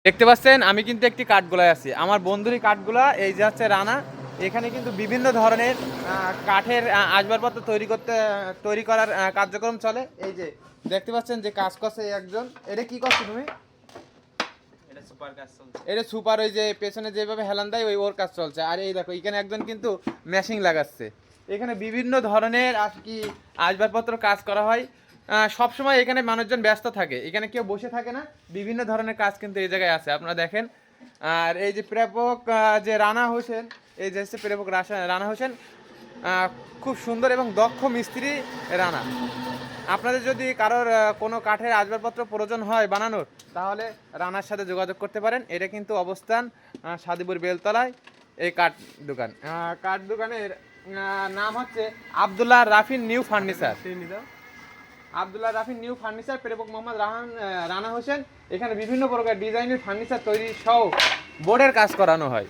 দেখতে পাচ্ছেন আমি কিন্তু একটি কাঠগোলায় আছি। আমার বন্ধুরই কাঠগোলা, এই যে হচ্ছে রানা। এখানে কিন্তু বিভিন্ন ধরনের কাঠের আসবাবপত্র তৈরি করার কার্যক্রম চলে। এই যে দেখতে পাচ্ছেন যে কাজ করছে একজন। এটা কি করছো তুমি? এটা সুপার, ওই যে পেছনে যেভাবে হেলান দেয় ওর কাজ চলছে। আর এই দেখো এখানে একজন কিন্তু মেশিন লাগাচ্ছে। এখানে বিভিন্ন ধরনের আর কি আসবাবপত্র কাজ করা হয়। সব সময় এখানে মানুষজন ব্যস্ত থাকে, এখানে কেউ বসে থাকে না। বিভিন্ন ধরনের কাজ কিন্তু এই জায়গায় আছে, আপনারা দেখেন। আর এই যে প্রাপক যে রানা হোসেন, এই যে হচ্ছে প্রাপক রানা হোসেন, খুব সুন্দর এবং দক্ষ মিস্ত্রি রানা। আপনাদের যদি কারোর কোনো কাঠের আসবাবপত্র প্রয়োজন হয় বানানোর, তাহলে রানার সাথে যোগাযোগ করতে পারেন। এটা কিন্তু অবস্থান সাদিপুর বেলতলায় এই কাঠ দোকান। কাঠ দোকানের নাম হচ্ছে আবদুল্লাহ রাফিন নিউ ফার্নিচার। আবদুল্লাহ রাফিন নিউ ফার্নিচার, প্রেরক মোহাম্মদ রানা হোসেন। এখানে বিভিন্ন প্রকার ডিজাইনের ফার্নিচার তৈরি সহ বোর্ডের কাজ করানো হয়।